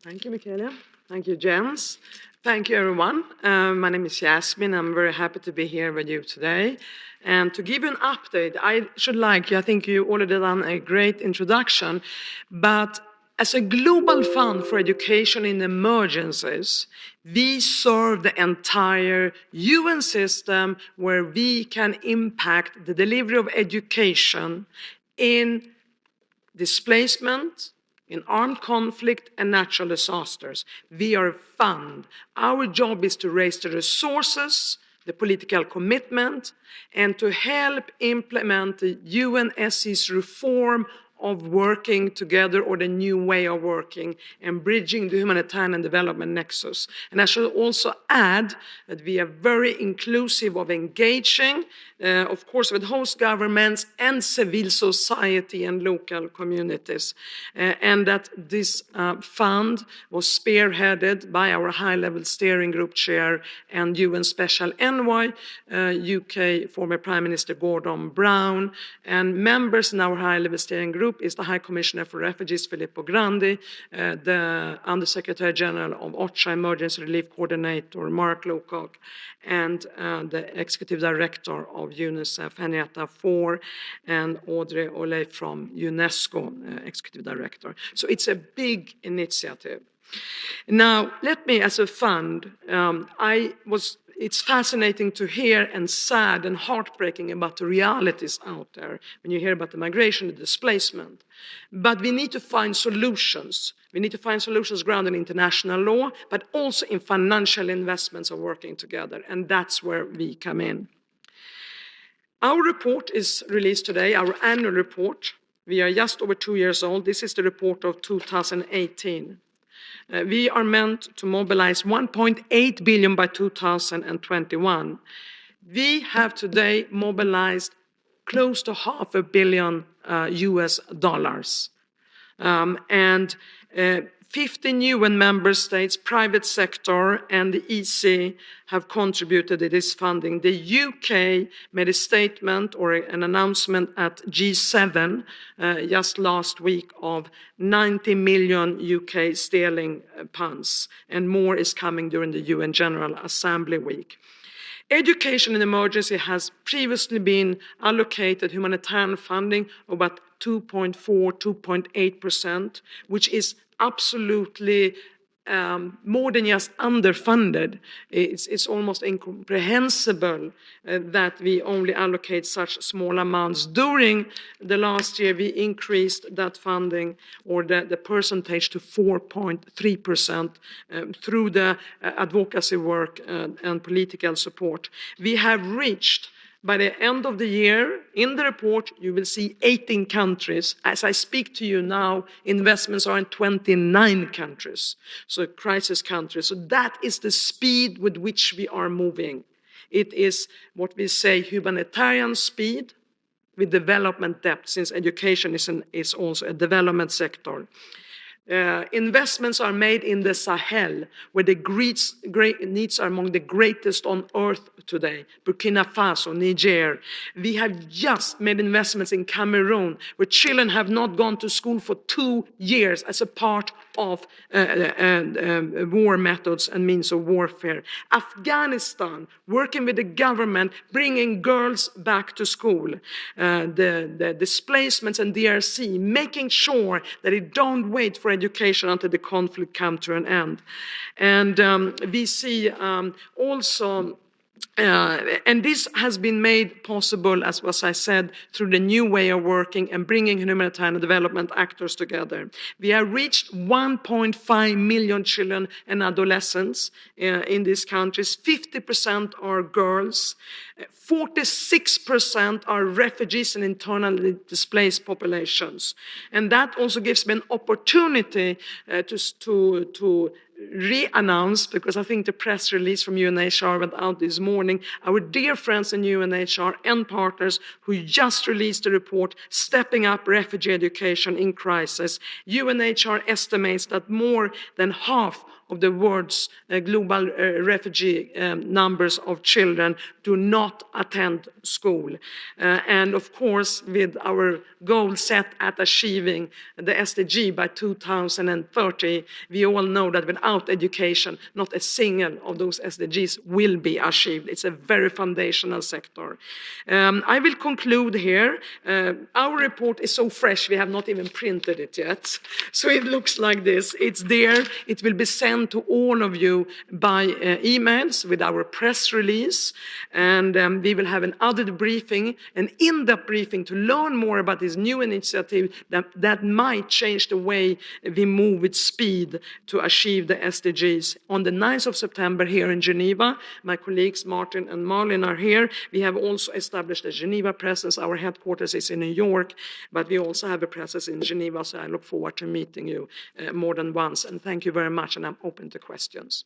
Thank you, Michaela. Thank you, Jens. Thank you, everyone. My name is Yasmine. I'm very happy to be here with you today. And to give you an update, I think you already done a great introduction, but as a global fund for education in emergencies, we serve the entire UN system where we can impact the delivery of education in displacement, in armed conflict and natural disasters. We are a fund. Our job is to raise the resources, the political commitment, and to help implement the UNSC's reform of working together, or the new way of working and bridging the humanitarian and development nexus. And I should also add that we are very inclusive of engaging, of course, with host governments and civil society and local communities. And that this fund was spearheaded by our high-level steering group chair and UN Special Envoy, UK former Prime Minister Gordon Brown, and members in our high-level steering group is the High Commissioner for Refugees, Filippo Grandi, the Undersecretary General of OCHA Emergency Relief Coordinator, Mark Lowcock, and the Executive Director of UNICEF, Henrietta Fore, and Audrey Oley from UNESCO, Executive Director. So it's a big initiative. Now, let me, as a fund, it's fascinating to hear and sad and heartbreaking about the realities out there when you hear about the migration, the displacement. But we need to find solutions. We need to find solutions grounded in international law, but also in financial investments of working together. And that's where we come in. Our report is released today, our annual report. We are just over 2 years old. This is the report of 2018. We are meant to mobilize 1.8 billion by 2021. We have today mobilized close to $500 million US dollars. 15 UN member states, private sector, and the EC have contributed to this funding. The UK made a statement or an announcement at G7 just last week of 90 million UK sterling pounds, and more is coming during the UN General Assembly week. Education in emergency has previously been allocated humanitarian funding of about 2.4, 2.8%, which is absolutely more than just underfunded. It's almost incomprehensible that we only allocate such small amounts. During the last year, we increased that funding, or the percentage, to 4.3% through the advocacy work and political support. We have reached, by the end of the year, in the report, you will see 18 countries. As I speak to you now, investments are in 29 countries, so crisis countries. So that is the speed with which we are moving. It is what we say humanitarian speed with development depth, since education is also a development sector. Investments are made in the Sahel, where the great needs are among the greatest on earth today. Burkina Faso, Niger. We have just made investments in Cameroon, where children have not gone to school for 2 years as a part of war methods and means of warfare. Afghanistan, working with the government, bringing girls back to school. The displacements in DRC, making sure that they don't wait for education until the conflict comes to an end. And we see also and this has been made possible, as I said, through the new way of working and bringing humanitarian and development actors together. We have reached 1.5 million children and adolescents in these countries. 50% are girls. 46% are refugees and internally displaced populations. And that also gives me an opportunity to re-announce, because I think the press release from UNHCR went out this morning, our dear friends in UNHCR and partners who just released the report, Stepping Up Refugee Education in Crisis. UNHCR estimates that more than half of the world's global refugee numbers of children do not attend school. And of course, with our goal set at achieving the SDG by 2030, we all know that without education, not a single of those SDGs will be achieved. It's a very foundational sector. I will conclude here. Our report is so fresh, we have not even printed it yet. So it looks like this. It's there. It will be sent to all of you by emails with our press release. And we will have an audit briefing, an in-depth briefing to learn more about this new initiative that might change the way we move with speed to achieve the SDGs. On the 9th of September here in Geneva, my colleagues Martin and Marlin are here. We have also established a Geneva presence. Our headquarters is in New York, but we also have a presence in Geneva, so I look forward to meeting you more than once. And thank you very much, and I'm open to questions.